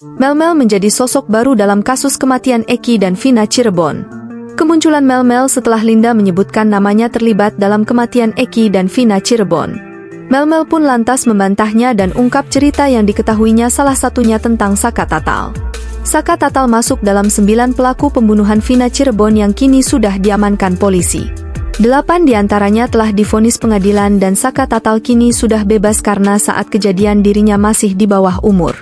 Mel-Mel menjadi sosok baru dalam kasus kematian Eki dan Vina Cirebon. Kemunculan Mel-Mel setelah Linda menyebutkan namanya terlibat dalam kematian Eki dan Vina Cirebon. Mel-Mel pun lantas membantahnya dan ungkap cerita yang diketahuinya, salah satunya tentang Saka Tatal. Saka Tatal masuk dalam 9 pelaku pembunuhan Vina Cirebon yang kini sudah diamankan polisi. 8 diantaranya telah divonis pengadilan dan Saka Tatal kini sudah bebas karena saat kejadian dirinya masih di bawah umur.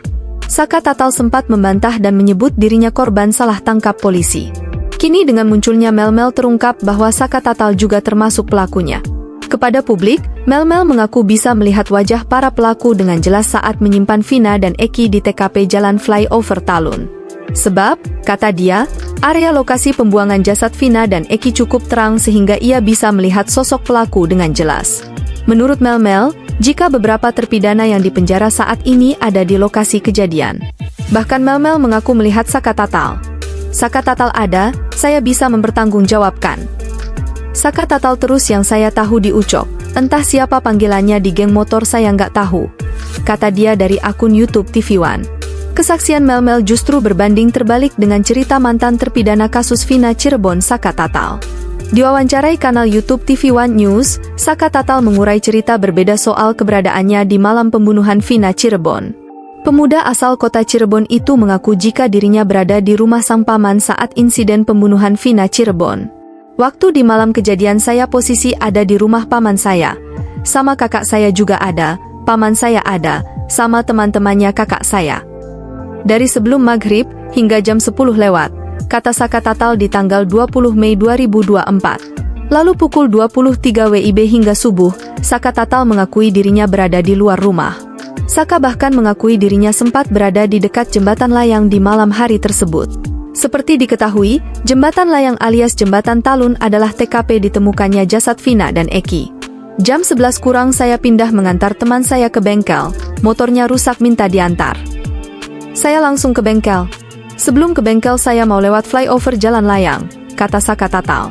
Saka Tatal sempat membantah dan menyebut dirinya korban salah tangkap polisi. Kini dengan munculnya Mel-Mel terungkap bahwa Saka Tatal juga termasuk pelakunya. Kepada publik, Mel-Mel mengaku bisa melihat wajah para pelaku dengan jelas saat menyimpan Vina dan Eki di TKP Jalan Flyover Talun. Sebab, kata dia, area lokasi pembuangan jasad Vina dan Eki cukup terang sehingga ia bisa melihat sosok pelaku dengan jelas. Menurut Mel-Mel, jika beberapa terpidana yang dipenjara saat ini ada di lokasi kejadian. Bahkan Mel-Mel mengaku melihat Saka Tatal. Saka Tatal ada, saya bisa mempertanggungjawabkan. Saka Tatal terus yang saya tahu di Ucok, entah siapa panggilannya di geng motor saya nggak tahu. Kata dia dari akun YouTube TV One. Kesaksian Mel-Mel justru berbanding terbalik dengan cerita mantan terpidana kasus Vina Cirebon Saka Tatal. Diwawancarai kanal YouTube TV One News, Saka Tatal mengurai cerita berbeda soal keberadaannya di malam pembunuhan Vina Cirebon. Pemuda asal kota Cirebon itu mengaku jika dirinya berada di rumah sang paman saat insiden pembunuhan Vina Cirebon. Waktu di malam kejadian saya posisi ada di rumah paman saya. Sama kakak saya juga ada, paman saya ada, sama teman-temannya kakak saya. Dari sebelum maghrib hingga jam 10 lewat. Kata Saka Tatal di tanggal 20 Mei 2024. Lalu pukul 23 WIB hingga subuh, Saka Tatal mengakui dirinya berada di luar rumah. Saka bahkan mengakui dirinya sempat berada di dekat jembatan layang di malam hari tersebut. Seperti diketahui, jembatan layang alias jembatan Talun adalah TKP ditemukannya jasad Vina dan Eki. Jam 11 kurang saya pindah mengantar teman saya ke bengkel, motornya rusak minta diantar. Saya langsung ke bengkel. Sebelum ke bengkel saya mau lewat flyover jalan layang, kata Saka Tatal.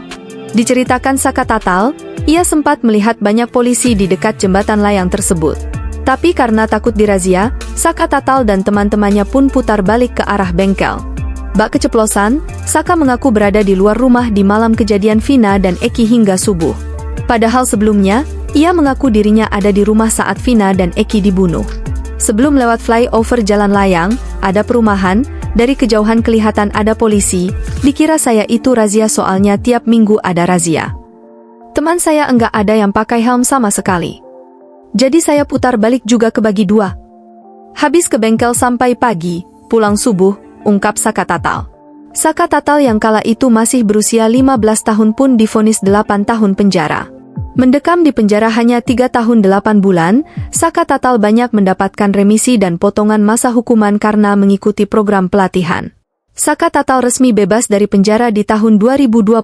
Diceritakan Saka Tatal, ia sempat melihat banyak polisi di dekat jembatan layang tersebut. Tapi karena takut dirazia, Saka Tatal dan teman-temannya pun putar balik ke arah bengkel. Bak keceplosan, Saka mengaku berada di luar rumah di malam kejadian Vina dan Eki hingga subuh. Padahal sebelumnya, ia mengaku dirinya ada di rumah saat Vina dan Eki dibunuh. Sebelum lewat flyover jalan layang, ada perumahan. Dari kejauhan kelihatan ada polisi, dikira saya itu razia soalnya tiap minggu ada razia. Teman saya enggak ada yang pakai helm sama sekali. Jadi saya putar balik juga kebagi dua. Habis ke bengkel sampai pagi, pulang subuh, ungkap Saka Tatal. Saka Tatal yang kala itu masih berusia 15 tahun pun divonis 8 tahun penjara. Mendekam di penjara hanya 3 tahun 8 bulan, Saka Tatal banyak mendapatkan remisi dan potongan masa hukuman karena mengikuti program pelatihan. Saka Tatal resmi bebas dari penjara di tahun 2020.